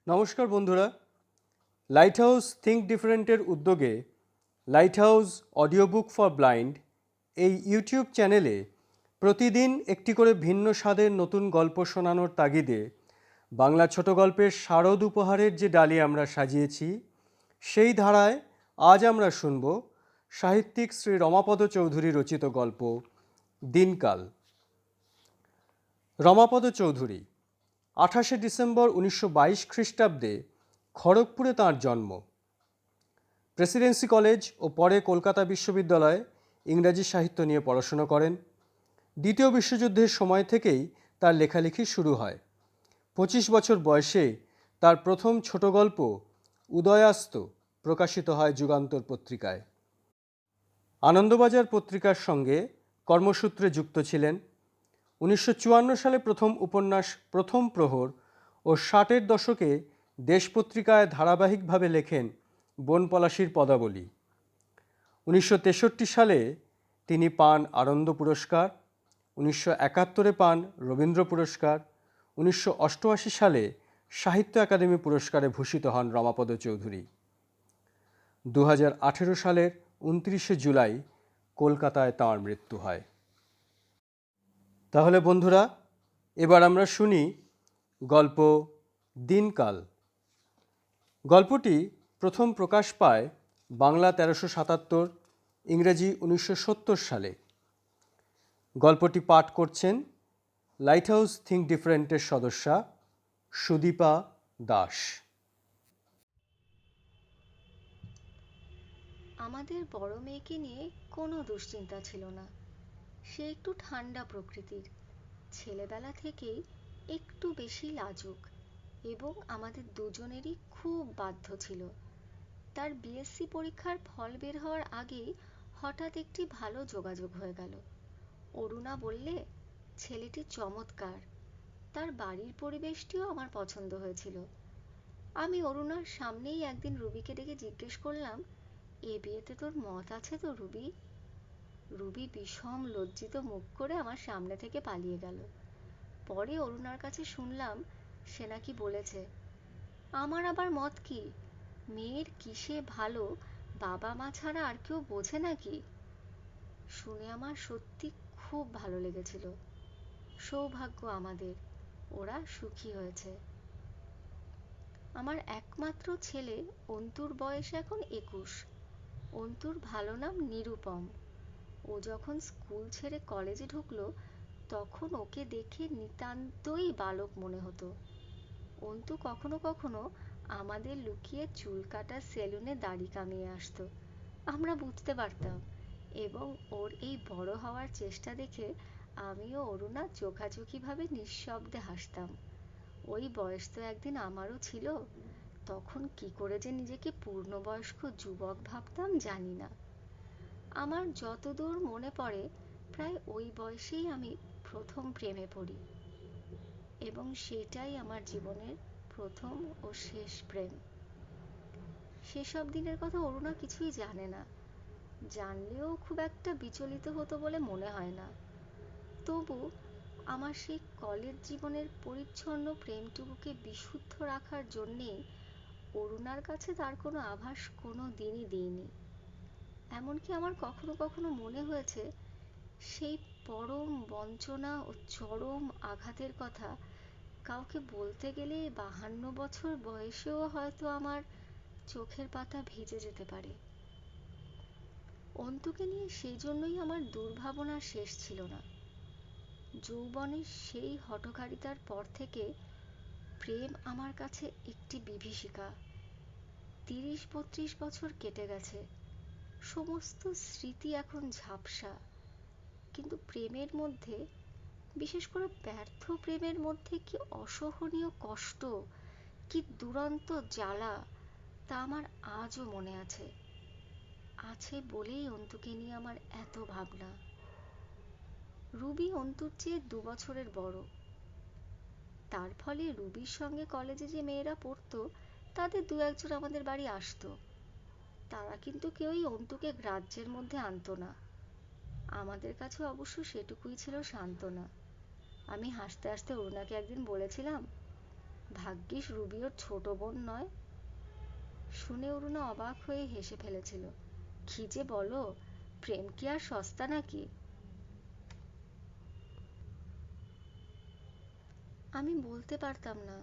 নমস্কার বন্ধুরা, light house think ডিফারেন্টের উদ্যোগে light house audio book for blind এই ইউটিউব চ্যানেলে প্রতিদিন একটি করে ভিন্ন স্বাদের নতুন গল্প শোনানোর তাগিদে বাংলা ছোট গল্পের শারদ উপহারের যে ডালি আমরা সাজিয়েছি, সেই ধারায় আজ আমরা শুনব সাহিত্যিক শ্রী রমাপদ চৌধুরী রচিত গল্প দিনকাল। রমাপদ চৌধুরী 28শে ডিসেম্বর 1922 খ্রিস্টাব্দে খড়গপুরে তাঁর জন্ম। প্রেসিডেন্সি কলেজ ও পরে কলকাতা বিশ্ববিদ্যালয়ে ইংরাজি সাহিত্য নিয়ে পড়াশুনো করেন। দ্বিতীয় বিশ্বযুদ্ধের সময় থেকেই তার লেখালেখি শুরু হয়। 25 বছর বয়সে তার প্রথম ছোট গল্প উদয়াস্ত প্রকাশিত হয় যুগান্তর পত্রিকায়। আনন্দবাজার পত্রিকার সঙ্গে কর্মসূত্রে যুক্ত ছিলেন। 1954 সালে প্রথম উপন্যাস প্রথম প্রহর ও 60-এর দশকে দেশ পত্রিকায় ধারাবাহিকভাবে লেখেন বনপলাশীর পদাবলী। 1963 সালে তিনি পান আনন্দ পুরস্কার, 1971 পান রবীন্দ্র পুরস্কার, 1988 সালে সাহিত্য একাডেমি পুরস্কারে ভূষিত হন রমাপদ চৌধুরী। 2018 সালের 29শে জুলাই কলকাতায় তাঁর মৃত্যু হয়। তাহলে বন্ধুরা, এবার আমরা শুনি গল্প দিনকাল। গল্পটি প্রথম প্রকাশ পায় বাংলা 1377, ইংরেজি 1970 সালে। গল্পটি পাঠ করছেন লাইট হাউস থিঙ্ক ডিফারেন্টের সদস্যা সুদীপা দাস। আমাদের বড় মেয়েকে নিয়ে কোনো দুশ্চিন্তা ছিল না। সে একটু ঠান্ডা প্রকৃতির, ছেলেবেলা থেকেই একটু বেশি লাজুক এবং আমাদের দুজনেরই খুব বাধ্য ছিল। তার বিএসসি পরীক্ষার ফল বের হওয়ার আগেই হঠাৎ একটি ভালো যোগাযোগ হয়ে গেল। অরুণা বললে ছেলেটি চমৎকার, তার বাড়ির পরিবেশটিও আমার পছন্দ হয়েছিল। আমি অরুণার সামনেই একদিন রুবিকে ডেকে জিজ্ঞেস করলাম, এ বিয়েতে তোর মত আছে তো রুবি? রুবি বিষম লজ্জিত মুখ করে আমার সামনে থেকে পালিয়ে গেল। পরে অরুণার কাছে শুনলাম সে নাকি বলেছে, আমার আবার মত কি? মেয়ের কিসে ভালো বাবা মা ছাড়া আর কেউ বোঝে নাকি? শুনে আমার সত্যি খুব ভালো লেগেছিল। সৌভাগ্য আমাদের, ওরা সুখী হয়েছে। আমার একমাত্র ছেলে অন্তুর বয়স এখন 21। অন্তুর ভালো নাম নিরুপম। ও যখন স্কুল ছেড়ে কলেজে ঢুকলো তখন ওকে দেখে নিতান্তই বালক মনে হতো। অন্তু কখনো কখনো আমাদের লুকিয়ে চুল কাটা সেলুনে দাড়ি কামিয়ে আসতো। আমরা বুঝতে পারতাম এবং ওর এই বড় হওয়ার চেষ্টা দেখে আমিও অরুণা চোখাচোখি ভাবে নিঃশব্দে হাসতাম। ওই বয়স তো একদিন আমারও ছিল। তখন কি করে যে নিজেকে পূর্ণবয়স্ক যুবক ভাবতাম জানি না। আমার যতদূর মনে পড়ে প্রায় ওই বয়সেই আমি প্রথম প্রেমে পড়ি এবং সেটাই আমার জীবনের প্রথম ও শেষ প্রেম। সেসব দিনের কথা অরুণা কিছুই জানে না, জানলেও খুব একটা বিচলিত হতো বলে মনে হয় না। তবু আমার সেই কলেজ জীবনের পরিচ্ছন্ন প্রেমটুকুকে বিশুদ্ধ রাখার জন্যেই অরুণার কাছে তার কোনো আভাস কোনো দিনই দিইনি। এমনকি আমার কখনো কখনো মনে হয়েছে সেই পরম বঞ্চনা ও চরম আঘাতের কথা কাউকে বলতে গেলে 52 বছর বয়সেও হয়তো আমার চোখের পাতা ভিজে যেতে পারে। অন্তুকে নিয়ে সেই জন্যই আমার দুর্ভাবনার শেষ ছিল না। যৌবনের সেই হঠকারিতার পর থেকে প্রেম আমার কাছে একটি বিভীষিকা। 30-32 বছর কেটে গেছে, সমস্ত স্মৃতি এখন ঝাপসা। কিন্তু প্রেমের মধ্যে, বিশেষ করে ব্যর্থ প্রেমের মধ্যে কি অসহনীয় কষ্ট, কি দুরন্ত জ্বালা, তা আমার আজও মনে আছে। আছে বলেই অন্তুকে নিয়ে আমার এত ভাবনা। রুবি অন্তুর চেয়ে 2 বছরের বড়। তার ফলে রুবির সঙ্গে কলেজে যে মেয়েরা পড়তো তাদের 2-1 জন আমাদের বাড়ি আসতো। তারা কিন্তু কেউই অন্তুকে গ্রাহ্যের মধ্যে আনতো না। আমাদের কাছে অবশ্য সেটুকুই ছিল সান্ত্বনা। আমি হাসতে হাসতে অরুণাকে একদিন বলেছিলাম, ভাগ্যিস রুবি ওর ছোট বোন নয়। শুনে অরুণা অবাক হয়ে হেসে ফেলেছিল। কি যে বলো, প্রেম কি আর সস্তা নাকি? আমি বলতে পারতাম না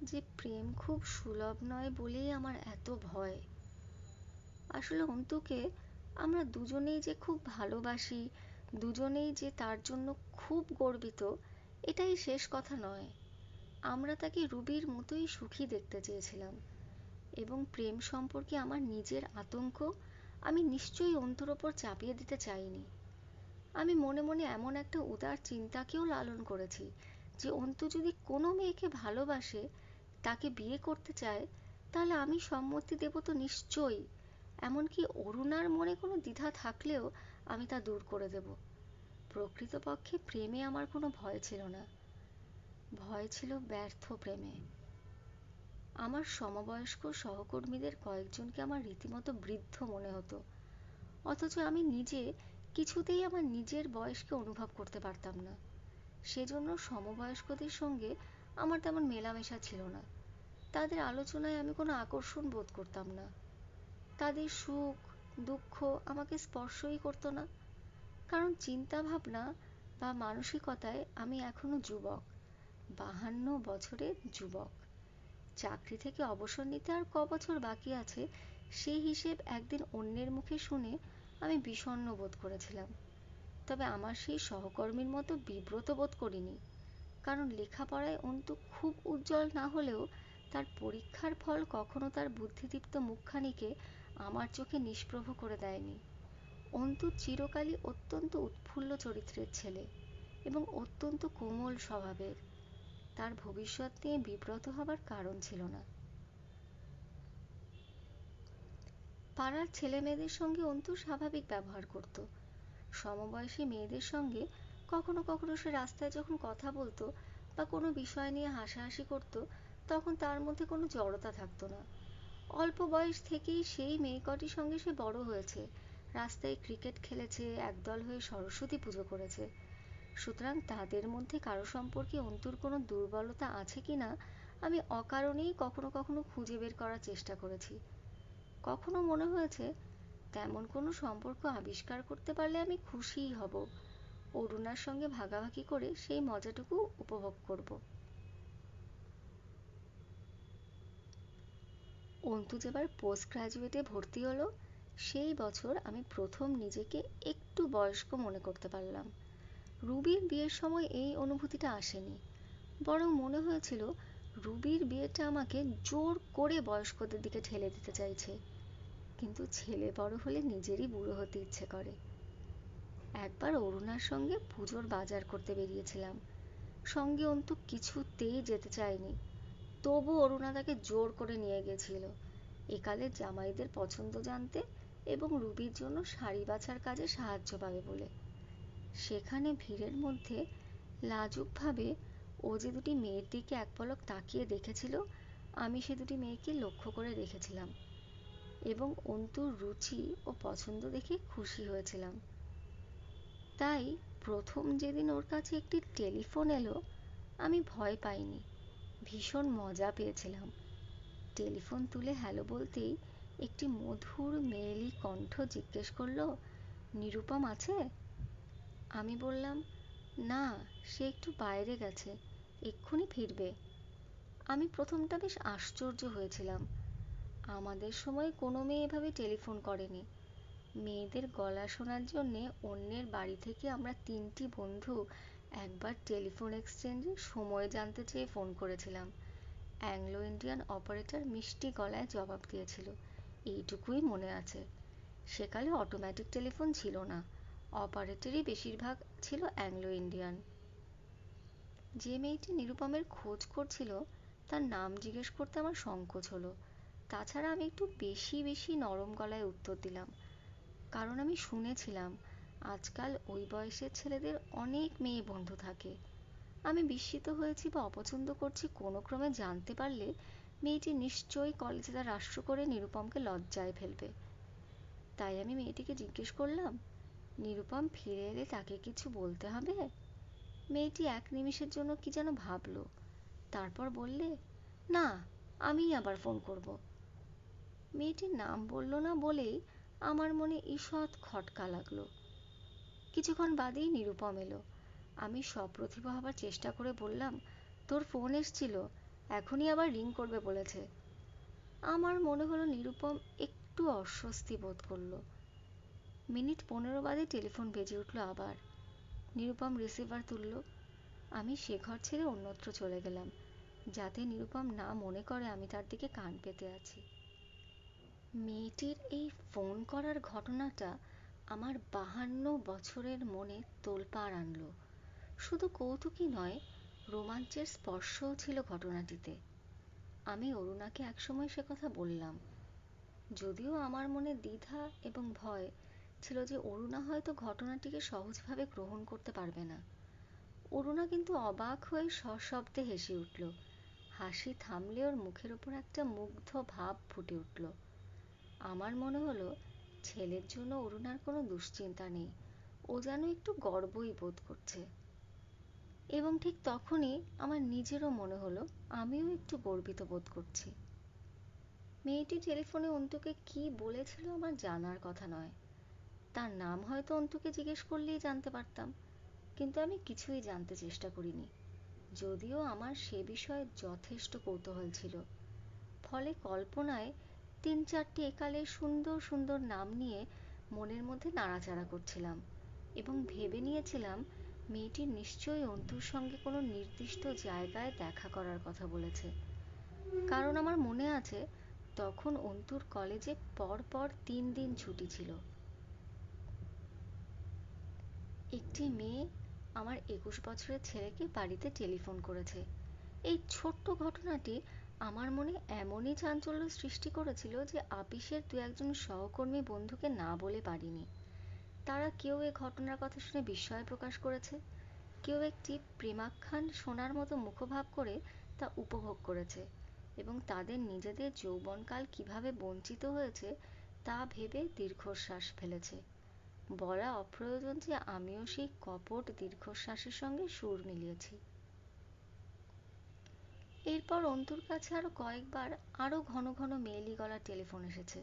যে প্রেম খুব সুলভ নয় বলেই আমার এত ভয়। আসলে অন্তুকে আমরা দুজনেই যে খুব ভালোবাসি, দুজনেই যে তার জন্য খুব গর্বিত, এটাই শেষ কথা নয়। আমরা তাকে রুবির মতোই সুখী দেখতে চেয়েছিলাম, এবং প্রেম সম্পর্কে আমার নিজের আতঙ্ক আমি নিশ্চয়ই অন্তুর ওপর চাপিয়ে দিতে চাইনি। আমি মনে মনে এমন একটা উদার চিন্তাকেও লালন করেছি যে অন্তু যদি কোনো মেয়েকে ভালোবাসে, তাকে বিয়ে করতে চায়, তাহলে আমি সম্মতি দেব তো নিশ্চয়ই। এমনকি অরুণার মনে কোনো দ্বিধা থাকলেও আমি তা দূর করে দেব। প্রকৃতপক্ষে প্রেমে আমার কোনো ভয় ছিল না, ভয় ছিল ব্যর্থ প্রেমে। আমার সমবয়স্ক সহকর্মীদের কয়েকজনকে আমার রীতিমতো বৃদ্ধ মনে হতো, অথচ আমি নিজে কিছুতেই আমার নিজের বয়সকে অনুভব করতে পারতাম না। সেজন্য সমবয়স্কদের সঙ্গে আমার তেমন মেলামেশা ছিল না। তাদের আলোচনায় আমি কোনো আকর্ষণ বোধ করতাম না। তাদের সুখ দুঃখ আমাকে স্পর্শই করতো না, কারণ চিন্তা ভাবনা বা মানসিকতায় আমি এখনো যুবক, 52 বছরের যুবক। চাকরি থেকে অবসর নিতে আর বছর বাকি আছে, সেই হিসেব একদিন অন্যের মুখে শুনে আমি বিষণ্ণ বোধ করেছিলাম। তবে আমার সেই সহকর্মীর মতো বিব্রত বোধ করিনি, কারণ লেখাপড়ায় অন্তু খুব উজ্জ্বল না হলেও তার পরীক্ষার ফল কখনো তার বুদ্ধিদীপ্ত মুখখানিকে আমার চোখে নিষ্প্রভ করে দেয়নি। অন্তু চিরকালই অত্যন্ত উৎফুল্ল চরিত্রের ছেলে এবং অত্যন্ত কোমল স্বভাবের। তার ভবিষ্যৎ নিয়ে বিব্রত হবার কারণ ছিল না। পাড়ার ছেলে মেয়েদের সঙ্গে অন্তু স্বাভাবিক ব্যবহার করত। সমবয়সী মেয়েদের সঙ্গে কখনো কখনো সে রাস্তায় যখন কথা বলতো বা কোনো বিষয় নিয়ে হাসাহাসি করত, তখন তার মধ্যে কোনো জড়তা থাকতো না। অল্প বয়স থেকেই সেই মেয়ে কটির সঙ্গে সে বড় হয়েছে, রাস্তায় ক্রিকেট খেলেছে, একদল হয়ে সরস্বতী পুজো করেছে। সুতরাং তাদের মধ্যে কারো সম্পর্কে অন্তুর কোনো দুর্বলতা আছে কিনা আমি অকারণেই কখনো কখনো খুঁজে বের করার চেষ্টা করেছি। কখনো মনে হয়েছে তেমন কোনো সম্পর্ক আবিষ্কার করতে পারলে আমি খুশিই হব, অরুণার সঙ্গে ভাগাভাগি করে সেই মজাটুকু উপভোগ করব। অন্তু যেবার পোস্ট গ্রাজুয়েটে ভর্তি হলো, সেই বছর আমি প্রথম নিজেকে একটু বয়স্ক মনে করতে পারলাম। রুবির বিয়ের সময় এই অনুভূতিটা আসেনি, বরং মনে হয়েছিল রুবির বিয়েটা আমাকে জোর করে বয়স্কদের দিকে ঠেলে দিতে চাইছে। কিন্তু ছেলে বড় হলে নিজেরই বুড়ো হতে ইচ্ছে করে। একবার অরুণার সঙ্গে পুজোর বাজার করতে বেরিয়েছিলাম, সঙ্গে অন্তু কিছুতেই যেতে চায়নি, তবু অরুণা তাকে জোর করে নিয়ে গেছিল একালের জামাইদের পছন্দ জানতে এবং রুবির জন্য শাড়ি বাছার কাজে সাহায্য পাবে বলে। সেখানে ভিড়ের মধ্যে লাজুকভাবে ও যে দুটি মেয়ের দিকে এক পলক তাকিয়ে দেখেছিল, আমি সে দুটি মেয়েকে লক্ষ্য করে দেখেছিলাম এবং অন্তুর রুচি ও পছন্দ দেখে খুশি হয়েছিলাম। তাই প্রথম যেদিন ওর কাছে একটি টেলিফোন এলো, আমি ভয় পাইনি, ভীষণ মজা পেয়েছিলাম। টেলিফোন তুলে হ্যালো বলতেই একটি মধুর মেয়েলি কণ্ঠ জিজ্ঞেস করলো, নিরুপম আছে? আমি বললাম, না, সে একটু বাইরে গেছে, এক্ষুনি ফিরবে। আমি প্রথমটা বেশ আশ্চর্য হয়েছিলাম। আমাদের সময় কোনো মেয়ে এভাবে টেলিফোন করেনি। মেয়েদের গলা শোনার জন্যে অন্যের বাড়ি থেকে আমরা 3টি বন্ধু একবার টেলিফোন এক্সচেঞ্জে সময় জানতে চেয়ে ফোন করেছিলাম। অ্যাংলো ইন্ডিয়ান অপারেটর মিষ্টি গলায় জবাব দিয়েছিল, এইটুকুই মনে আছে। সেকালে অটোমেটিক টেলিফোন ছিল না, অপারেটরই বেশিরভাগ ছিল অ্যাংলো ইন্ডিয়ান। যে মেয়েটি নিরুপমের খোঁজ করছিল তার নাম জিজ্ঞেস করতে আমার সংকোচ হলো। তাছাড়া আমি একটু বেশি বেশি নরম গলায় উত্তর দিলাম, কারণ আমি শুনেছিলাম আজকাল ওই বয়সের ছেলেদের অনেক মেয়ে বন্ধু থাকে। আমি বিস্মিত হয়েছি বা অপছন্দ করছি কোনো ক্রমে জানতে পারলে মেয়েটি নিশ্চয়ই কলেজে তার রাষ্ট্র করে নিরুপমকে লজ্জায় ফেলবে। তাই আমি মেয়েটিকে জিজ্ঞেস করলাম, নিরুপম ফিরে এলে তাকে কিছু বলতে হবে? মেয়েটি এক নিমিষের জন্য কি যেন ভাবলো, তারপর বললে, না, আমিই আবার ফোন করব। মেয়েটির নাম বলল না বলেই আমার মনে ঈষৎ খটকা লাগলো। কিছুক্ষণ বাদেই নিরুপম এলো। আমি সপ্রতিভ হবার চেষ্টা করে বললাম, তোর ফোন এসছিল, এখনই আবার রিং করবে বলেছে। আমার মনে হলো নিরুপম একটু অস্বস্তি বোধ করলো। মিনিট 15 বাদে টেলিফোন বেজে উঠল আবার। নিরুপম রিসিভার তুলল। আমি সে ঘর ছেড়ে অন্যত্র চলে গেলাম, যাতে নিরুপম না মনে করে আমি তার দিকে কান পেতে আছি। মেয়েটির এই ফোন করার ঘটনাটা আমার 52 বছরের মনে তোলপাড় আনলো। শুধু কৌতুকই নয়, রোমাঞ্চের স্পর্শও ছিল ঘটনাটিতে। আমি অরুণাকে একসময় সে কথা বললাম, যদিও আমার মনে দ্বিধা এবং ভয় ছিল যে অরুণা হয়তো ঘটনাটিকে সহজভাবে গ্রহণ করতে পারবে না। অরুণা কিন্তু অবাক হয়ে সশব্দে হেসে উঠল। হাসি থামলে ওর মুখের ওপর একটা মুগ্ধ ভাব ফুটে উঠল। আমার মনে হলো ছেলের জন্য অরুণার কোনো দুশ্চিন্তা নেই, ও যেন একটু গর্বই বোধ করছে। এবং ঠিক তখনই আমার নিজেরও মনে হলো আমিও একটু গর্বিত বোধ করছি। মেয়েটি টেলিফোনে অন্তুকে কি বলেছিল আমার জানার কথা নয়। তার নাম হয়তো অন্তুকে জিজ্ঞেস করলেই জানতে পারতাম, কিন্তু আমি কিছুই জানতে চেষ্টা করিনি, যদিও আমার সে বিষয়ে যথেষ্ট কৌতূহল ছিল। ফলে কল্পনায় 3-4টি একালে সুন্দর সুন্দর নাম নিয়ে মনের মধ্যে নাড়াচাড়া করছিলাম এবং ভেবে নিয়েছিলাম মেয়েটি নিশ্চয়ই অন্তুর সঙ্গে কোনো নির্দিষ্ট জায়গায় দেখা করার কথা বলেছে। কারণ আমার মনে আছে তখন অন্তুর কলেজে পর পর 3 দিন ছুটি ছিল। একটি মেয়ে আমার 21 বছরের ছেলেকে বাড়িতে টেলিফোন করেছে। এই ছোট্ট ঘটনাটি আমার মনে এমনই চাঞ্চল্য সৃষ্টি করেছিল যে আপিসের 2-1 সহকর্মী বন্ধুকে না বলে পারিনি। তারা কেউ এ ঘটনার কথা শুনে বিস্ময় প্রকাশ করেছে, কেউ একটি প্রেমাখ্যান শোনার মতো মুখভাব করে তা উপভোগ করেছে এবং তাদের নিজেদের যৌবনকাল কিভাবে বঞ্চিত হয়েছে তা ভেবে দীর্ঘশ্বাস ফেলেছে। বলা অপ্রয়োজন যে আমিও সেই কপট দীর্ঘশ্বাসের সঙ্গে সুর মিলিয়েছি। এরপর অন্তুর কাছে আরো কয়েকবার আরো ঘন ঘন মেয়েলি গলার টেলিফোন এসেছে।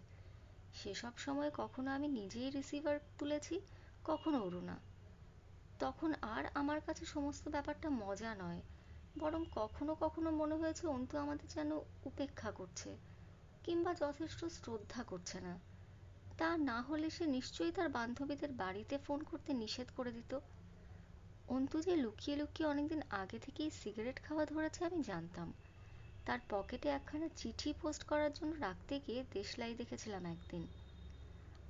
সেসব সময় কখনো আমি নিজেই রিসিভার তুলেছি, কখনো অরুণা। তখন আর আমার কাছে সমস্ত ব্যাপারটা মজা নয়, বরং কখনো কখনো মনে হয়েছে অন্তু আমাদের যেন উপেক্ষা করছে কিংবা যথেষ্ট শ্রদ্ধা করছে না। তা না হলে সে নিশ্চয়ই তার বান্ধবীদের বাড়িতে ফোন করতে নিষেধ করে দিত। অন্তু যে লুকিয়ে লুকিয়ে অনেকদিন আগে থেকেই সিগারেট খাওয়া ধরেছে আমি জানতাম। তার পকেটে একখানা চিঠি পোস্ট করার জন্য রাখতে গিয়ে দেশলাই দেখেছিলাম একদিন।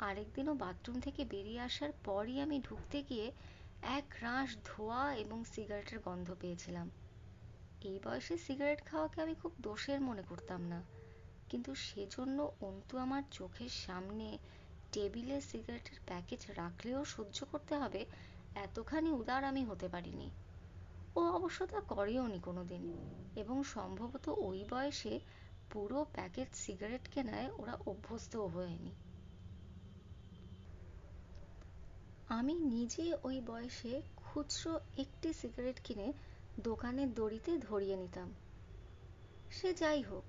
আরেকদিনও বাথরুম থেকে বেরিয়ে আসার পরই আমি ঢুকতে গিয়ে এক রাশ ধোঁয়া এবং সিগারেটের গন্ধ পেয়েছিলাম। এই বয়সে সিগারেট খাওয়াকে আমি খুব দোষের মনে করতাম না, কিন্তু সেজন্য অন্তু আমার চোখের সামনে টেবিলে সিগারেটের প্যাকেট রাখলেও সহ্য করতে হবে এতখানি উদার আমি হতে পারিনি। ও অবশ্য তা করেওনি কোনোদিন, এবং সম্ভবত ওই বয়সে পুরো প্যাকেট সিগারেট কেনায় ওরা অভ্যস্তও হয়নি। আমি নিজে ওই বয়সে খুচরো একটি সিগারেট কিনে দোকানের দড়িতে ধরিয়ে নিতাম। সে যাই হোক,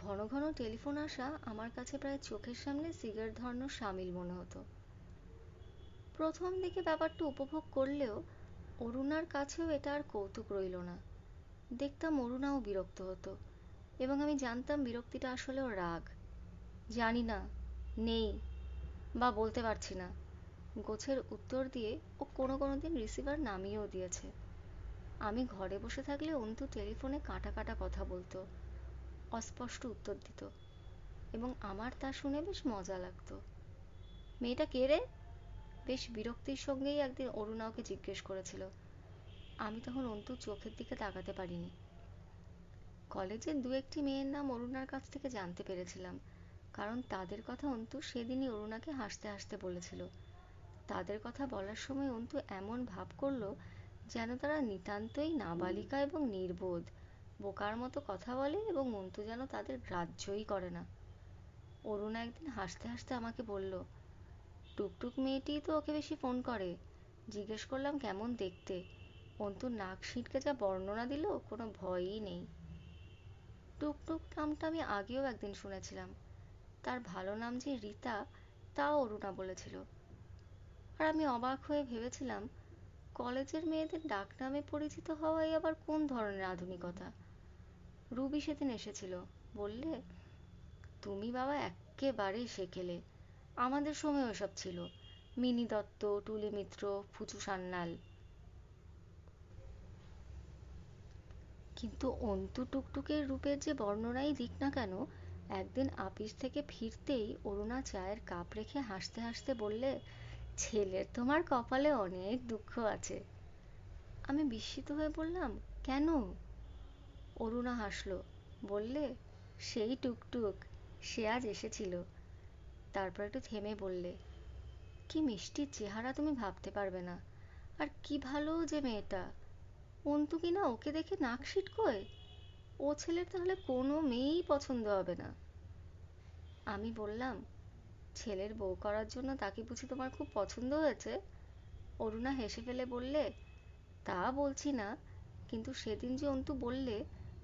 ঘন ঘন টেলিফোন আসা আমার কাছে প্রায় চোখের সামনে সিগারেট ধরানোর সামিল মনে হতো। প্রথম দিকে ব্যাপারটা উপভোগ করলেও অরুণার কাছেও এটা আর কৌতুক রইল না। দেখতাম অরুণাও বিরক্ত হতো, এবং আমি জানতাম বিরক্তিটা আসলে ওর রাগ। জানি না, নেই, বা বলতে পারছি না গোছের উত্তর দিয়ে ও কোনো কোনো দিন রিসিভার নামিয়েও দিয়েছে। আমি ঘরে বসে থাকলে অন্তু টেলিফোনে কাটা কাটা কথা বলতো, অস্পষ্ট উত্তর দিত, এবং আমার তা শুনে বেশ মজা লাগতো। মেয়েটা কে রে? বেশ বিরক্তির সঙ্গেই একদিন অরুণা ওকে জিজ্ঞেস করেছিল। আমি তখন অন্তুর চোখের দিকে তাকাতে পারিনি। কলেজের 2-1টি মেয়ের নাম অরুণার কাছ থেকে জানতে পেরেছিলাম, কারণ তাদের কথা অন্তু সেদিনই অরুণাকে হাসতে হাসতে বলেছিল। তাদের কথা বলার সময় অন্তু এমন ভাব করলো যেন তারা নিতান্তই নাবালিকা এবং নির্বোধ, বোকার মতো কথা বলে, এবং অন্তু যেন তাদের গ্রাহ্যই করে না। অরুণা একদিন হাসতে হাসতে আমাকে বলল, টুকটুক মেয়েটিই তো ওকে বেশি ফোন করে। জিজ্ঞেস করলাম কেমন দেখতে, অন্তুর নাক সিঁটকে যা বর্ণনা দিল, কোনো ভয়ই নেই। টুকটুক নামটা আমি আগেও একদিন শুনেছিলাম। তার ভালো নাম যে রীতা, তাও অরুণা বলেছিল। আর আমি অবাক হয়ে ভেবেছিলাম, কলেজের মেয়েদের ডাকনামে পরিচিত হওয়াই আবার কোন ধরনের আধুনিকতা। রুবি সেদিন এসেছিল, বললে, তুমি বাবা এক্কেবারে সেকেলে, আমাদের সময় ওসব ছিল, মিনি দত্ত, টুলি মিত্র, ফুচু সান্যাল। কিন্তু অন্তু টুকটুকের রূপের যে বর্ণনাই দিক না কেন, একদিন আপিস থেকে ফিরতেই অরুণা চায়ের কাপ রেখে হাসতে হাসতে বললে, ছেলের তোমার কপালে অনেক দুঃখ আছে। আমি বিস্মিত হয়ে বললাম, কেন? অরুণা হাসলো, বললে, সেই টুকটুক, সে আজ এসেছিল। তারপর একটু থেমে বললে, কি মিষ্টি চেহারা তুমি ভাবতে পারবে না, আর কি ভালো যে মেয়েটা। অন্তু কিনা ওকে দেখে নাক সিটকোয়। ও ছেলের তাহলে কোনো মেয়েই পছন্দ হবে না। আমি বললাম, ছেলের বউ করার জন্য তাকে বুঝি তোমার খুব পছন্দ হয়েছে? অরুণা হেসে ফেলে বললে, তা বলছি না, কিন্তু সেদিন যে অন্তু বললে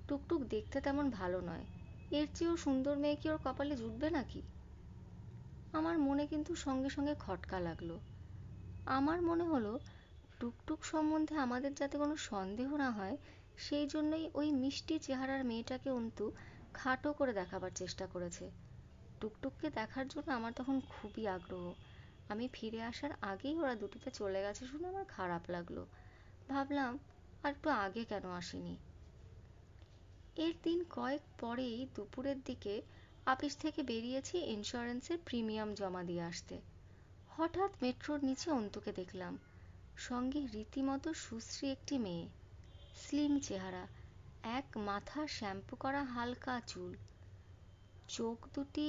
টুকটুক দেখতে তেমন ভালো নয়, এর চেয়েও সুন্দর মেয়ে কি ওর কপালে জুটবে নাকি? আমার মনে কিন্তু সঙ্গে সঙ্গে খটকা লাগলো। আমার মনে হলো, টুকটুক সম্বন্ধে আমাদের যাতে কোনো সন্দেহ না হয়, সেই জন্যই ওই মিষ্টি চেহারার মেয়েটাকে অন্তু খাটো করে দেখাবার চেষ্টা করেছে। টুকটুককে দেখার জন্য আমার তখন খুবই আগ্রহ। আমি ফিরে আসার আগেই ওরা দুটিতে চলে গেছে শুনে আমার খারাপ লাগলো। ভাবলাম, আর একটু আগে কেন আসেনি। এর দিন কয়েক পরেই দুপুরের দিকে অফিস থেকে বেরিয়েছি ইন্স্যুরেন্সের প্রিমিয়াম জমা দিয়ে আসতে। হঠাৎ মেট্রোর নিচে অন্তুকে দেখলাম, সঙ্গে রীতিমতো সুশ্রী একটি মেয়ে, স্লিম চেহারা, এক মাথা শ্যাম্পু করা হালকা চুল, চোখ দুটি।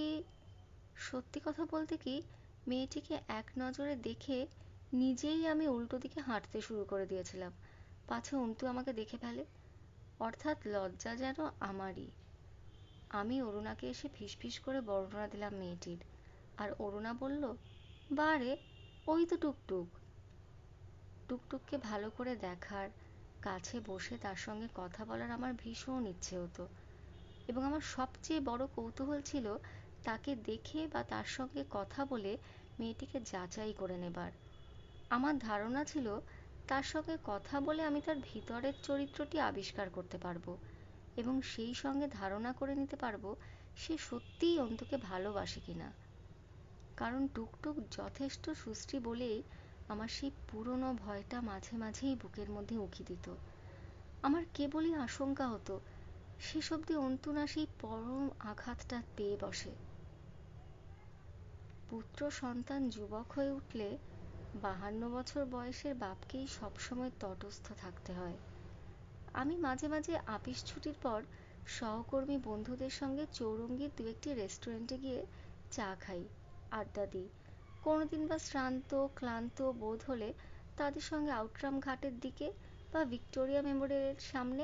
সত্যি কথা বলতে কি, মেয়েটিকে এক নজরে দেখে নিজেই আমি উল্টো দিকে হাঁটতে শুরু করে দিয়েছিলাম, পাছে অন্তু আমাকে দেখে ফেলে। অর্থাৎ লজ্জা যেন আমারই। আমি অরুণাকে এসে ফিসফিস করে বর্ণনা দিলাম মেয়েটির, আর অরুণা বলল, বারে, ওই তো টুকটুক। টুকটুককে ভালো করে দেখার, কাছে বসে তার সঙ্গে কথা বলার আমার ভীষণ ইচ্ছে হতো, এবং আমার সবচেয়ে বড় কৌতূহল ছিল তাকে দেখে বা তার সঙ্গে কথা বলে মেয়েটিকে যাচাই করে নেবার। আমার ধারণা ছিল, তার সঙ্গে কথা বলে আমি তার ভিতরের চরিত্রটি আবিষ্কার করতে পারবো, এবং সেই সঙ্গে ধারণা করে নিতে পারবো সে সত্যিই অন্তুকে ভালোবাসে কিনা। কারণ টুকটুক যথেষ্ট সুশ্রী বলেই আমার সেই পুরনো ভয়টা মাঝে মাঝেই বুকের মধ্যে উঁকি দিত। আমার কেবলই আশঙ্কা হতো, শেষ অবধি অন্তু না সেই পরম আঘাতটা পেয়ে বসে। পুত্র সন্তান যুবক হয়ে উঠলে 52 বছর বয়সের বাপকেই সবসময় তটস্থ থাকতে হয়। আমি মাঝে মাঝে আপিস ছুটির পর সহকর্মী বন্ধুদের সঙ্গে চৌরঙ্গীর দু একটি রেস্টুরেন্টে গিয়ে চা খাই, আড্ডা দিই। কোনোদিন বা শ্রান্ত ক্লান্ত বোধ হলে তাদের সঙ্গে আউটরাম ঘাটের দিকে বা ভিক্টোরিয়া মেমোরিয়ালের সামনে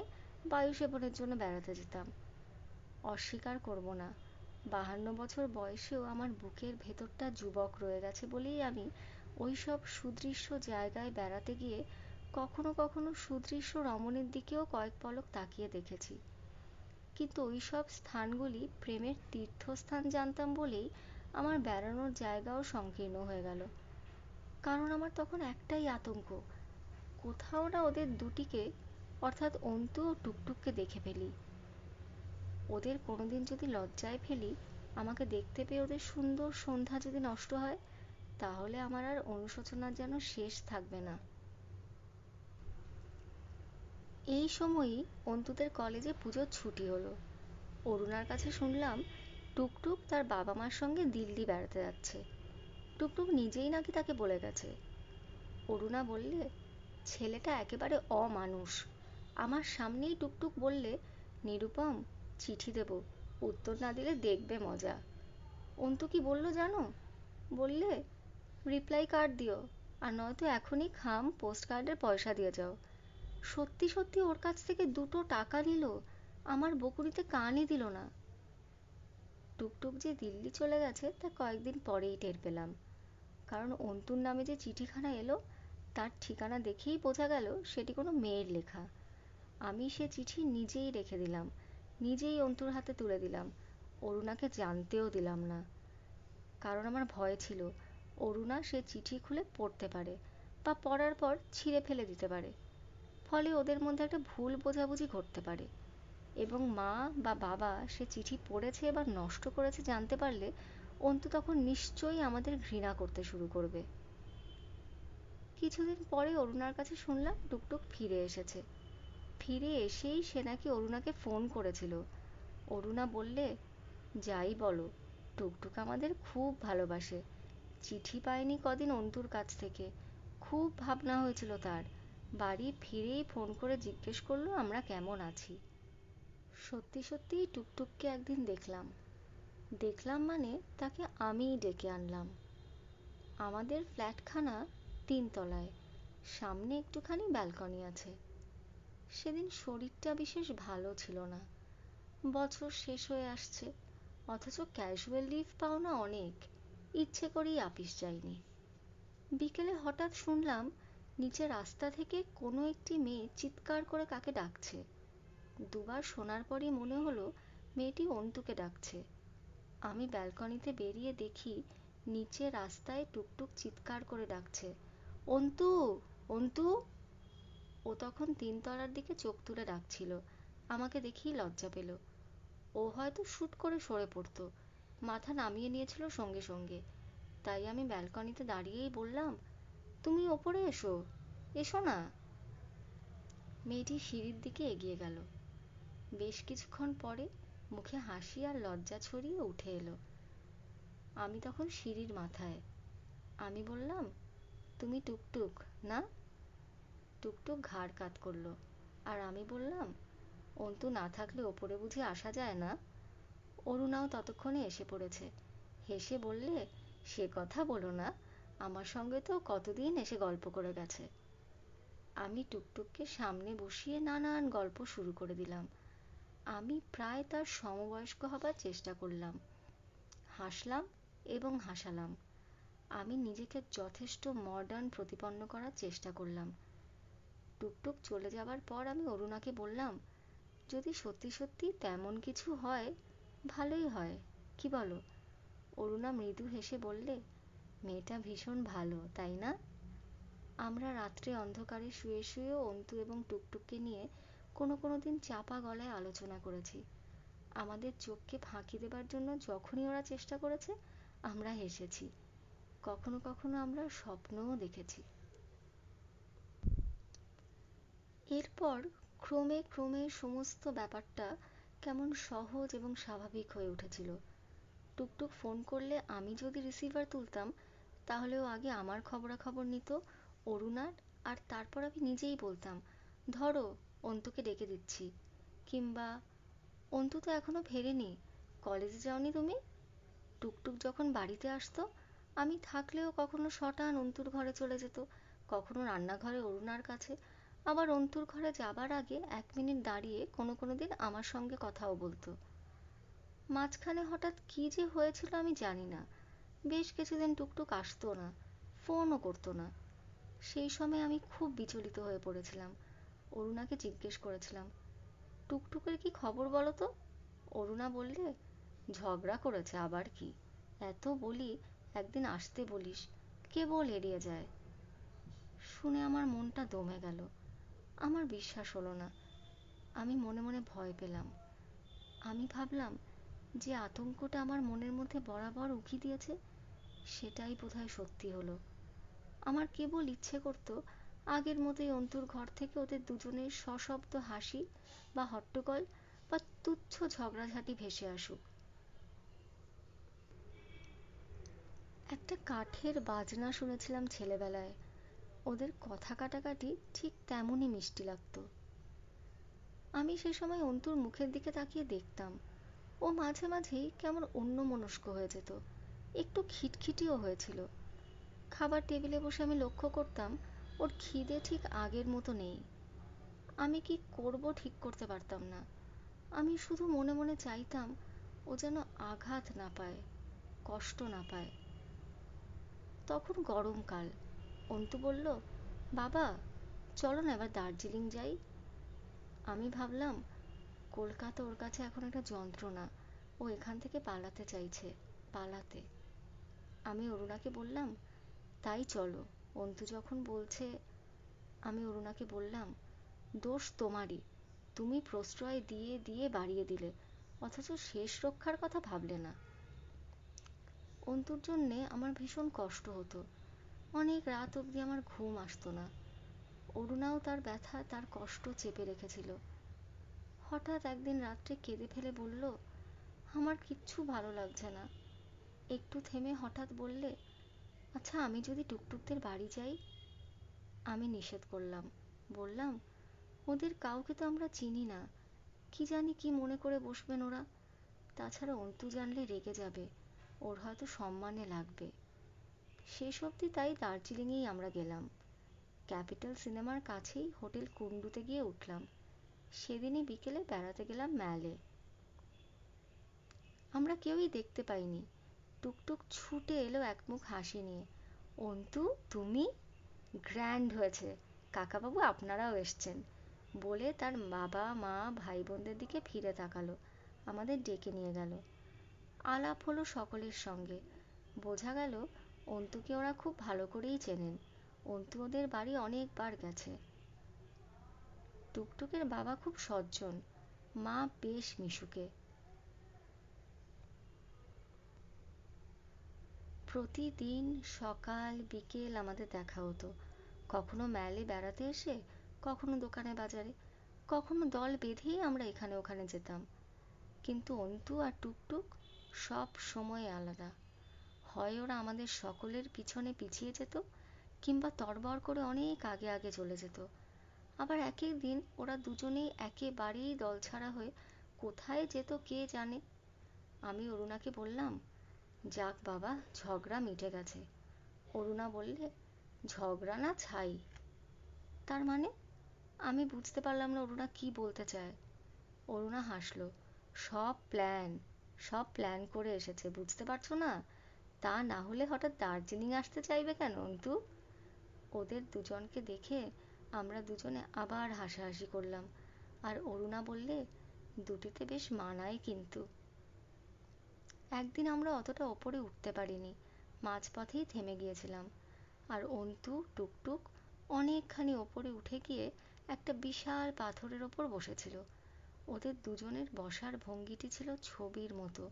বায়ু সেবনের জন্য বেড়াতে যেতাম। অস্বীকার করব না, 52 বছর বয়সেও আমার বুকের ভেতরটা যুবক রয়ে গেছে বলেই আমি ওই সব সুদৃশ্য জায়গায় বেড়াতে গিয়ে কখনো কখনো সুদৃশ্য রমণীর দিকেও কয়েক পলক তাকিয়ে দেখেছি। কিন্তু ওই সব স্থানগুলি প্রেমের তীর্থস্থান জানতাম বলেই আমার বেড়ানোর জায়গাও সংকীর্ণ হয়ে গেল। কারণ আমার তখন একটাই আতঙ্ক, কোথাও না ওদের দুটিকে, অর্থাৎ অন্তু ও টুকটুককে দেখে ফেলি। ওদের কোনোদিন যদি লজ্জায় ফেলি, আমাকে দেখতে পেয়ে ওদের সুন্দর সন্ধ্যা যদি নষ্ট হয়, তাহলে আমার আর অনুশোচনার যেন শেষ থাকবে না। এই সময়ই অন্তুদের কলেজে পুজোর ছুটি হলো। অরুণার কাছে শুনলাম টুকটুক তার বাবা মার সঙ্গে দিল্লি বেড়াতে যাচ্ছে। টুকটুক নিজেই নাকি তাকে বলে গেছে। অরুণা বললে, ছেলেটা একেবারে অমানুষ। আমার সামনেই টুকটুক বললে, নিরুপম, চিঠি দেব, উত্তর না দিলে দেখবে মজা। অন্তু কি বলল জানো? বললে, রিপ্লাই কার্ড দিও, আর নয়তো এখনই খাম পোস্ট কার্ডের পয়সা দিয়ে যাও। সত্যি সত্যি ওর কাছ থেকে 2 টাকা নিল, আমার বকুনিতে কানই দিল না। টুকটুক যে দিল্লি চলে গেছে তা কয়েকদিন পরেই টের পেলাম, কারণ অন্তুর নামে যে চিঠিখানা এলো তার ঠিকানা দেখেই বোঝা গেল সেটি কোনো মেয়ের লেখা। আমি সে চিঠি নিজেই রেখে দিলাম, নিজেই অন্তুর হাতে তুলে দিলাম, অরুণাকে জানতেও দিলাম না। কারণ আমার ভয় ছিল অরুণা সে চিঠি খুলে পড়তে পারে বা পড়ার পর ছিঁড়ে ফেলে দিতে পারে, ফলে ওদের মধ্যে একটা ভুল বোঝাবুঝি ঘটতে পারে, এবং মা বা বাবা সে চিঠি পড়েছে বা নষ্ট করেছে জানতে পারলে অন্তু তখন নিশ্চয়ই আমাদের ঘৃণা করতে শুরু করবে। কিছুদিন পরে অরুণার কাছে শুনলাম টুকটুক ফিরে এসেছে। ফিরে এসেই সে নাকি অরুণাকে ফোন করেছিল। অরুণা বললে, যাই বলো, টুকটুক আমাদের খুব ভালোবাসে। চিঠি পায়নি কদিন অন্তুর কাছ থেকে, খুব ভাবনা হয়েছিল তার। বাড়ি ফিরেই ফোন করে জিজ্ঞেস করলো আমরা কেমন আছি। সত্যি সত্যিই টুকটুককে একদিন দেখলাম। দেখলাম মানে তাকে আমিই ডেকে আনলাম। আমাদের ফ্ল্যাটখানা 3 তলায়, সামনে একটুখানি ব্যালকনি আছে। সেদিন শরীরটা বিশেষ ভালো ছিল না। বছর শেষ হয়ে আসছে, অথচ ক্যাজুয়াল লিভ পাও না অনেক। ইচ্ছে করেই আপিস যাইনি। বিকেলে হঠাৎ শুনলাম নিচে রাস্তা থেকে কোনো একটি মেয়ে চিৎকার করে কাকে ডাকছে। দুবার শোনার পরই মনে হলো মেয়েটি অন্তুকে ডাকছে। আমি ব্যালকনিতে বেরিয়ে দেখি নিচে রাস্তায় টুকটুক চিৎকার করে ডাকছে, অন্তু, অন্তু। ও তখন 3 তলার দিকে চোখ তুলে ডাকছিল। আমাকে দেখেই লজ্জা পেল। ও হয়তো শুট করে সরে পড়তো, মাথা নামিয়ে নিয়েছিল সঙ্গে সঙ্গে। তাই আমি ব্যালকনিতে দাঁড়িয়েই বললাম, তুমি ওপরে এসো, এসো না। মেয়েটি সিঁড়ির দিকে এগিয়ে গেল। বেশ কিছুক্ষণ পরে মুখে হাসি আর লজ্জা ছড়িয়ে উঠে এলো। আমি তখন সিঁড়ির মাথায়। আমি বললাম, তুমি টুকটুক না? টুকটুক ঘাড় কাত করলো। আর আমি বললাম, অন্তু না থাকলে ওপরে বুঝি আসা যায় না? অরুণাও ততক্ষণে এসে পড়েছে। হেসে বললে, সে কথা বলো না, আমার সঙ্গে তো কতদিন এসে গল্প করে গেছে। আমি টুকটুককে সামনে বসিয়ে নানান গল্প শুরু করে দিলাম। আমি প্রায় তার সমবয়স্ক হবার চেষ্টা করলাম। হাসলাম এবং হাসালাম। আমি নিজেকে যথেষ্ট মডার্ন প্রতিপন্ন করার চেষ্টা করলাম। টুকটুক চলে যাবার পর আমি অরুণাকে বললাম, যদি সত্যি সত্যি তেমন কিছু হয় ভালোই হয়, কি বলো? অরুণা মৃদু হেসে বললে, মেয়েটা ভীষণ ভালো, তাই না? আমরা রাত্রে অন্ধকারে শুয়ে শুয়েও অন্তু এবং টুকটুককে নিয়ে কোনো কোনো দিন চাপা গলায় আলোচনা করেছি। আমাদের চোখকে ফাঁকি দেবার জন্য যখনই ওরা চেষ্টা করেছে আমরা হেসেছি। কখনো কখনো আমরা স্বপ্নও দেখেছি। এরপর ক্রমে ক্রমে সমস্ত ব্যাপারটা কেমন সহজ এবং স্বাভাবিক হয়ে উঠেছিল। টুকটুক ফোন করলে আমি যদি রিসিভার তুলতাম তাহলে ও আগে আমার খবরাখবর নিত, অরুণার, আর তারপর আমি নিজেই বলতাম, ধরো, অন্তুকে ডেকে দিচ্ছি। কিংবা, অন্তু তো এখনো ফেরেনি, কলেজে যাওনি তুমি? টুকটুক যখন বাড়িতে আসতো আমি থাকলেও কখনো শটান অন্তুর ঘরে চলে যেত, কখনো রান্নাঘরে অরুণার কাছে, আবার অন্তুর ঘরে যাবার আগে 1 মিনিট দাঁড়িয়ে কোনো কোনো দিন আমার সঙ্গে কথাও বলতো। মাঝখানে হঠাৎ কি যে হয়েছিল আমি জানি না, বেশ কিছুদিন টুকটুক আসতো না, ফোনও করতো না। সেই সময় আমি খুব বিচলিত হয়ে পড়েছিলাম। অরুণাকে জিজ্ঞেস করেছিলাম, টুকটুকের কি খবর বলো তো? অরুণা বললে, ঝগড়া করেছে আবার কি, এত বলি একদিন আসতে বলিস, কেবল এড়িয়ে যায়। শুনে আমার মনটা দমে গেল। আমার বিশ্বাস হলো না। আমি মনে মনে ভয় পেলাম। আমি ভাবলাম যে আতঙ্কটা আমার মনের মধ্যে বরাবর উকি দিয়েছে সেটাই বোধহয় সত্যি হলো। আমার কেবল ইচ্ছে করতো আগের মতোই অন্তুর ঘর থেকে ওদের দুজনের সশব্দ হাসি বা হট্টগোল বা তুচ্ছ ঝগড়াঝাঁটি ভেসে আসুক। একটা কাঠের বাজনা শুনেছিলাম ছেলেবেলায়, ওদের কথা কাটাকাটি ঠিক তেমনই মিষ্টি লাগতো। আমি সে সময় অন্তুর মুখের দিকে তাকিয়ে দেখতাম, ও মাঝে মাঝেই কেমন অন্যমনস্ক হয়ে যেত, একটু খিটখিটিও হয়েছিল। খাবার টেবিলে বসে আমি লক্ষ্য করতাম ওর খিদে ঠিক আগের মতো নেই। আমি কি করব ঠিক করতে পারতাম না। আমি শুধু মনে মনে চাইতাম ও যেন আঘাত না পায়, কষ্ট না পায়। তখন গরমকাল। অন্তু বলল, বাবা, চলো না এবার দার্জিলিং যাই। আমি ভাবলাম কলকাতা ওর কাছে এখন একটা যন্ত্রণা। ও এখান থেকে পালাতে চাইছে, পালাতে। আমি অরুণাকে বললাম, তাই চলো। অন্তু যখন বলছে, আমি অরুণাকে বললাম, দোষ তোমারই, তুমি প্রশ্রয় দিয়ে দিয়ে বাড়িয়ে দিলে, অথচ শেষ রক্ষার কথা ভাবলে না। অন্তুর জন্যে আমার ভীষণ কষ্ট হতো, অনেক রাত অবধি আমার ঘুম আসতো না। অরুণাও তার ব্যথা, তার কষ্ট চেপে রেখেছিল। হঠাৎ একদিন রাত্রে কেঁদে ফেলে বলল, আমার কিচ্ছু ভালো লাগছে না। একটু থেমে হঠাৎ বললে, আচ্ছা আমি যদি টুকটুকদের বাড়ি যাই? আমি নিষেধ করলাম, বললাম, ওদের কাউকে তো আমরা চিনি না, কি জানি কি মনে করে বসবেন ওরা। তাছাড়া অন্তু জানলে রেগে যাবে, ওর হয়তো সম্মানে লাগবে। শেষ অবধি তাই দার্জিলিংয়েই আমরা গেলাম। ক্যাপিটাল সিনেমার কাছেই হোটেল কুন্ডুতে গিয়ে উঠলাম। সেদিনই বিকেলে বেড়াতে গেলাম ম্যালে। আমরা কেউই দেখতে পাইনি। টুকটুক ছুটে এলো একমুখ হাসি নিয়ে, অন্তু তুমি? গ্র্যান্ড হয়েছে, কাকাবাবু আপনারাও এসছেন, বলে তার বাবা মা ভাই বোনদের দিকে ফিরে তাকালো, আমাদের ডেকে নিয়ে গেল। আলাপ হলো সকলের সঙ্গে। বোঝা গেল অন্তুকে ওরা খুব ভালো করেই চেনেন। অন্তু ওদের বাড়ি অনেকবার গেছে। টুকটুকের বাবা খুব সজ্জন, মা বেশ মিশুকে। প্রতিদিন সকাল বিকেল আমাদের দেখা হতো, কখনো ম্যালে বেড়াতে এসে, কখনো দোকানে বাজারে, কখনো দল বেঁধেই আমরা এখানে ওখানে যেতাম। কিন্তু অন্তু আর টুকটুক সব সময় আলাদা। হয় ওরা আমাদের সকলের পিছনে পিছিয়ে যেত, কিংবা তড়বড় করে অনেক আগে আগে চলে যেত। আবার এক এক দিন ওরা দুজনেই একেবারেই দলছাড়া হয়ে কোথায় যেত কে জানে। আমি অরুণাকে বললাম, যাক বাবা, ঝগড়া মিটে গেছে। অরুণা বললে, ঝগড়া না ছাই। তার মানে? আমি বুঝতে পারলাম না অরুণা কি বলতে চায়। অরুণা হাসলো, সব প্ল্যান, সব প্ল্যান করে এসেছে, বুঝতে পারছো না? তা না হলে হঠাৎ দার্জিলিং আসতে চাইবে কেন অন্তু? ওদের দুজনকে দেখে আমরা দুজনে আবার হাসাহাসি করলাম, আর অরুণা বললে, দুটিতে বেশ মানায় কিন্তু। একদিন আমরা অতটা ওপরে উঠতে পারিনি, মাঝপথেই থেমে গিয়েছিলাম, আর অন্তু টুকটুক অনেকখানি ওপরে উঠে গিয়ে একটা বিশাল পাথরের ওপর বসেছিল। ওদের দুজনের বসার ভঙ্গিটি ছিল ছবির মতো।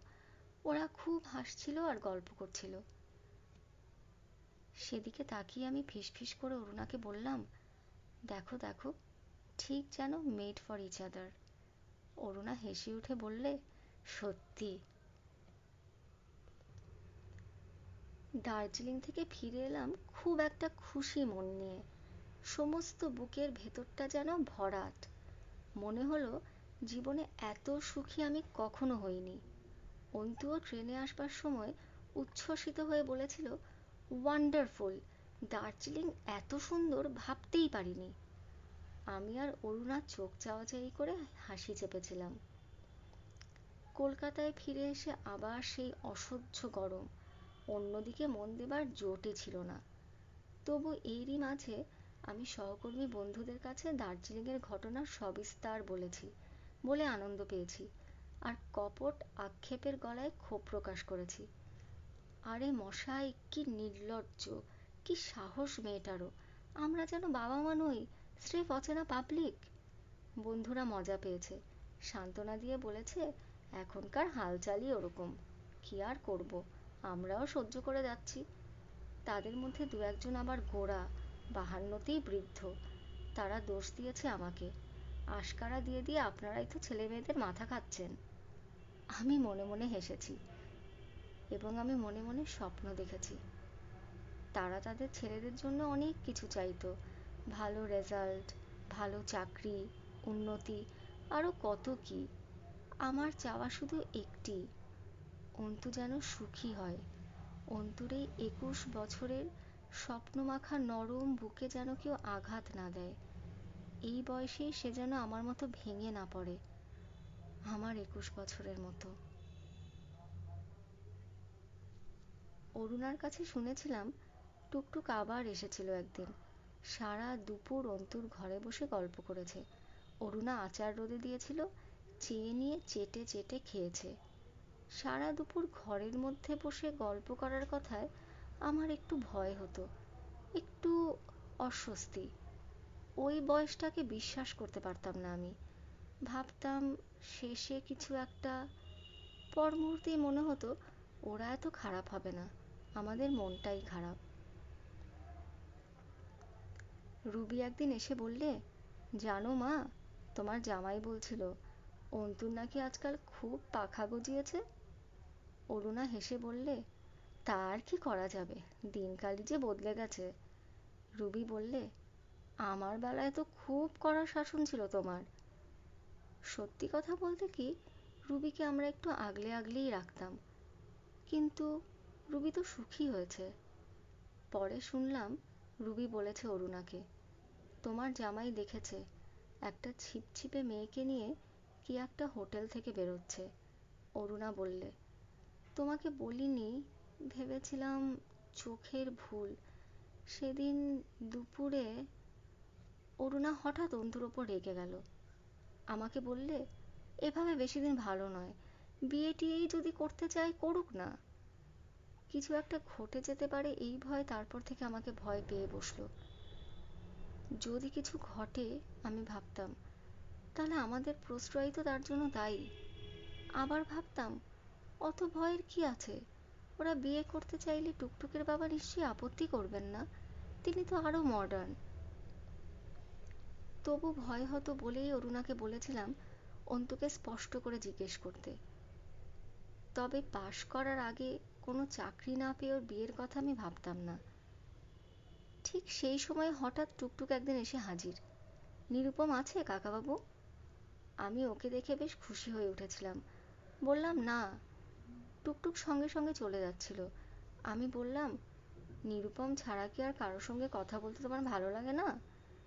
ওরা খুব হাসছিল আর গল্প করছিল। সেদিকে তাকিয়ে আমি ফিসফিস করে অরুণাকে বললাম, দেখো দেখো, ঠিক যেন made for each other. Aruna হেসে উঠে বললে, সত্যি। দার্জিলিং থেকে ফিরে এলাম খুব একটা খুশি মন নিয়ে। সমস্ত বুকের ভেতরটা যেন ভরাট। মনে হলো জীবনে এত সুখী আমি কখনো হইনি। অন্তুও ট্রেনে আসবার সময় উচ্ছ্বসিত হয়ে বলেছিল, ওয়ান্ডারফুল, দার্জিলিং এত সুন্দর ভাবতেই পারিনি। আমি আর অরুণা চোখ চাওয়াচাই করে হাসি চেপেছিলাম। কলকাতায় ফিরে এসে আবার সেই অসহ্য গরম, অন্যদিকে মন দেবার জোটই ছিল না। তবু এরই মাঝে আমি সহকর্মী বন্ধুদের কাছে দার্জিলিংয়ের ঘটনা সবিস্তার বলেছি, বলে আনন্দ পেয়েছি, আর কপট আক্ষেপের গলায় ক্ষোভ প্রকাশ করেছি। আরে মশাই, কি নির্লজ্জ, কি সাহস মেয়েটারও! আমরা যেন বাবা মা নই, স্রেফ অচেনা পাবলিক। বন্ধুরা মজা পেয়েছে, সান্ত্বনা দিয়ে বলেছে, এখনকার হালচালই ওরকম, কি আর করব, আমরাও সহ্য করে যাচ্ছি। তাদের মধ্যে দু একজন আবার গোঁড়া, 52তেই বৃদ্ধ, তারা দোষ দিয়েছে আমাকে, আশকারা দিয়ে দিয়ে আপনারাই তো ছেলে মেয়েদের মাথা খাচ্ছেন। আমি মনে মনে হেসেছি, এবং আমি মনে মনে স্বপ্ন দেখেছি। তারা তাদের ছেলেদের জন্য অনেক কিছু চাইতো, ভালো রেজাল্ট, ভালো চাকরি, উন্নতি, আরো কত কি। আমার চাওয়া শুধু একটি, অন্তু যেন সুখী হয়। অন্তুর এই 21 বছরের স্বপ্নমাখা নরম বুকে যেন কেউ আঘাত না দেয়। এই বয়সেই সে যেন আমার মতো ভেঙে না পড়ে, আমার 21 বছরের মতো। অরুণার কাছে শুনেছিলাম টুকটুক আবার এসেছিল একদিন। সারা দুপুর অন্তুর ঘরে বসে গল্প করেছে। অরুণা আচার রোদে দিয়েছিল, চেয়ে নিয়ে চেটে চেটে খেয়েছে। সারা দুপুর ঘরের মধ্যে বসে গল্প করার কথায় আমার একটু ভয় হতো, একটু অস্বস্তি। ওই বয়সটাকে বিশ্বাস করতে পারতাম না আমি। ভাবতাম শেষে কিছু একটা। পর মুহূর্তেই মনে হতো ওরা এত খারাপ হবে না, আমাদের মনটাই খারাপ। রুবি একদিন এসে বললে, জানো মা, তোমার জামাই বলছিল অন্তুর নাকি আজকাল খুব পাখা গজিয়েছে। অরুণা হেসে বললে, তার কি করা যাবে, দিনকালই যে বদলে গেছে। রুবি বললে, আমার বেলায় তো খুব কড়া শাসন ছিল তোমার। সত্যি কথা বলতে কি, রুবিকে আমরা একটু আগলে আগলেই রাখতাম, কিন্তু রুবি তো সুখী হয়েছে। পরে শুনলাম রুবি বলেছে অরুণাকে, তোমার জামাই দেখেছে একটা ছিপছিপে মেয়েকে নিয়ে কি একটা হোটেল থেকে বেরোচ্ছে। অরুণা বললে, তোমাকে বলিনি, ভেবেছিলাম চোখের ভুল। সেদিন দুপুরে। অরুণা হঠাৎ অন্তুর ওপর রেগে গেল। আমাকে বললে, এভাবে বেশি দিন ভালো নয়, বিয়ে টিয়েই যদি করতে চায় করুক না। কিছু একটা ঘটে যেতে পারে এই ভয় তারপর থেকে আমাকে ভয় পেয়ে বসলো। যদি কিছু ঘটে, আমি ভাবতাম, তাহলে আমাদের প্রশ্রয় তো তার জন্য দায়ী। আবার ভাবতাম, অত ভয়ের কি আছে, ওরা বিয়ে করতে চাইলে টুকটুকের বাবা নিশ্চয়ই আপত্তি করবেন না, তিনি তো আরো মডার্ন। তবু ভয় হতো বলেই অরুণাকে বলেছিলাম অন্তুকে স্পষ্ট করে জিজ্ঞেস করতে। তবে পাশ করার আগে কোনো চাকরি না পেয়ে ওর বিয়ের কথা আমি ভাবতাম না। ঠিক সেই সময় হঠাৎ টুকটুক একদিন এসে হাজির। নিরুপম আছে কাকাবাবু? আমি ওকে দেখে বেশ খুশি হয়ে উঠেছিলাম। বললাম না। টুকটুক সঙ্গে সঙ্গে চলে যাচ্ছিল। আমি বললাম, নিরুপম ছাড়া কি আর কারোর সঙ্গে কথা বলতে তোমার ভালো লাগে না?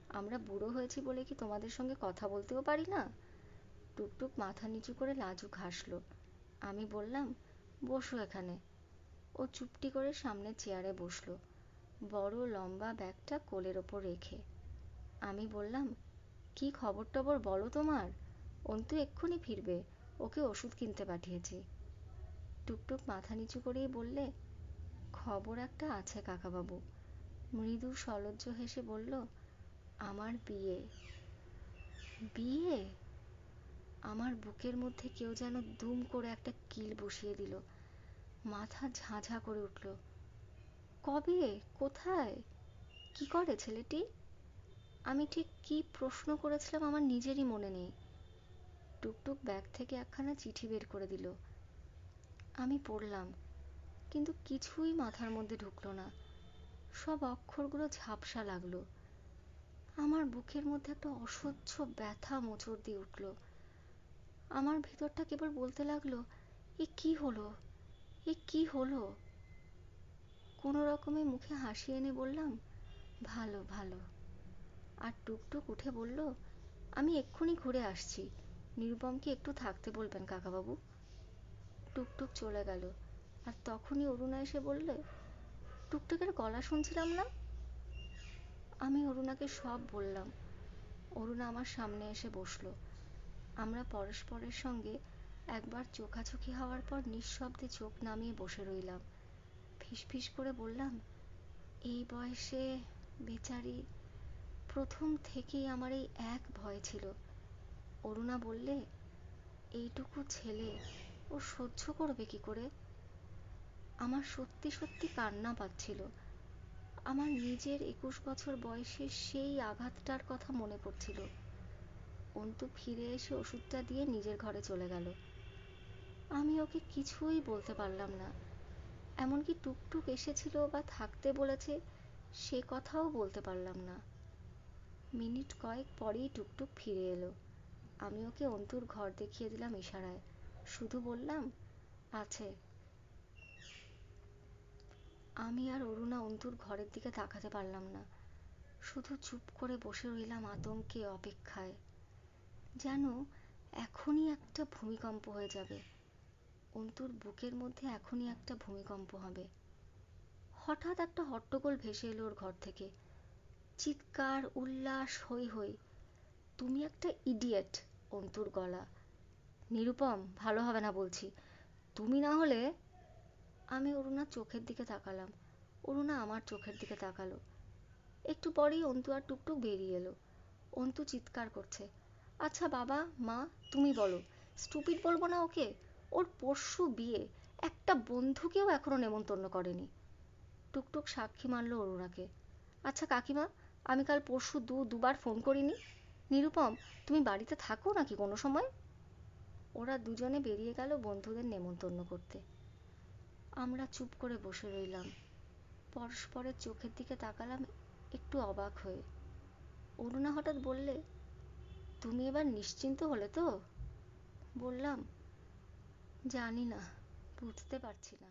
আমরা বুড়ো হয়েছি বলে কি তোমাদের সঙ্গে কথা বলতেও পারি না? টুকটুক মাথা নিচু করে লাজুক হাসলো। আমি বললাম, বসো এখানে। ও চুপটি করে সামনের চেয়ারে বসলো, বড় লম্বা ব্যাগটা কোলের ওপর রেখে। আমি বললাম, কি খবর টবর বলো তোমার? অন্তু এক্ষুনি ফিরবে, ওকে ওষুধ কিনতে পাঠিয়েছি। টুকটুক মাথা নিচু করেই বললে, খবর একটা আছে কাকাবাবু। মৃদু সলজ্জ হেসে বলল, আমার বিয়ে। বিয়ে? আমার বুকের মধ্যে কেউ যেন দুম করে একটা কিল বসিয়ে দিল। মাথা ঝাঁঝা করে উঠল। কবে? কোথায়? কি করে ছেলেটি? আমি ঠিক কি প্রশ্ন করেছিলাম আমার নিজেরই মনে নেই। টুকটুক ব্যাগ থেকে একখানা চিঠি বের করে দিল। আমি পড়লাম, কিন্তু কিছুই মাথার মধ্যে ঢুকলো না। সব অক্ষরগুলো ঝাপসা লাগলো। আমার বুকের মধ্যে একটা অসহ্য ব্যথা মোচড় দিয়ে উঠল। আমার ভিতরটা কেবল বলতে লাগলো, এ কি হলো, এ কি হলো? কোনো রকমে মুখে হাসি এনে বললাম, ভালো ভালো। আর টুকটুক উঠে বলল, আমি এক্ষুনি ঘুরে আসছি, নিরুপমকে একটু থাকতে বলবেন কাকাবাবু। টুকটুক চলে গেল। আর তখনই অরুণা এসে বললে, টুকটুকের গলা শুনছিলাম না? আমি অরুণাকে সব বললাম। অরুণা আমার সামনে এসে বসলো। আমরা পরস্পরের সঙ্গে একবার চোখাচোখি হওয়ার পর নিঃশব্দে চোখ নামিয়ে বসে রইলাম। ফিসফিস করে বললাম, এই বয়সে বেচারি, প্রথম থেকেই আমার এই এক ভয় ছিল। অরুণা বললে, এইটুকু ছেলে ও সহ্য করবে কি করে? আমার সত্যি সত্যি কান্না পাচ্ছিল। আমার নিজের 21 বছর বয়সে সেই আঘাতটার কথা মনে পড়ছিল। অন্তু ফিরে এসে ওষুধটা দিয়ে নিজের ঘরে চলে গেল। আমি ওকে কিছুই বলতে পারলাম না। এমনকি টুকটুক এসেছিল বা থাকতে বলেছে সে কথাও বলতে পারলাম না। মিনিট কয়েক পরেই টুকটুক ফিরে এলো। আমি ওকে অন্তুর ঘর দেখিয়ে দিলাম ইশারায়। শুধু বললাম, আছে। আমি আর অরুণা অন্তুর ঘরের দিকে তাকাতে পারলাম না। শুধু চুপ করে বসে রইলাম আতঙ্কে, অপেক্ষায়। যেন এখনই একটা ভূমিকম্প হয়ে যাবে। অন্তুর বুকের মধ্যে এখনই একটা ভূমিকম্প হবে। হঠাৎ একটা হট্টগোল ভেসে এলো ওর ঘর থেকে। চিৎকার, উল্লাস, হৈ হৈ। তুমি একটা ইডিয়েট। অন্তুর গলা। নিরুপম, ভালো হবে না বলছি। তুমি না হলে। আমি অরুণার চোখের দিকে তাকালাম। অরুণা আমার চোখের দিকে তাকালো। একটু পরেই অন্তু আর টুকটুক বেরিয়ে এলো। অন্তু চিৎকার করছে, আচ্ছা বাবা, মা, তুমি বলো, স্টুপিড বলবো না ওকে? ওর পরশু বিয়ে, একটা বন্ধুকেও এখনো নেমন্তন্ন করেনি। টুকটুক সাক্ষী মানলো অরুণাকে। আচ্ছা কাকিমা, আমি কাল পরশু দুবার ফোন করিনি? নিরুপম, তুমি বাড়িতে থাকো নাকি কোনো সময়? ওরা দুজনে বেরিয়ে গেল বন্ধুদের নেমন্তন্ন করতে। আমরা চুপ করে বসে রইলাম, পরস্পরের চোখের দিকে তাকালাম, একটু অবাক হয়ে। অরুণা হঠাৎ বললে, তুমি এবার নিশ্চিন্ত হলে তো? বললাম, জানি না, বুঝতে পারছি না।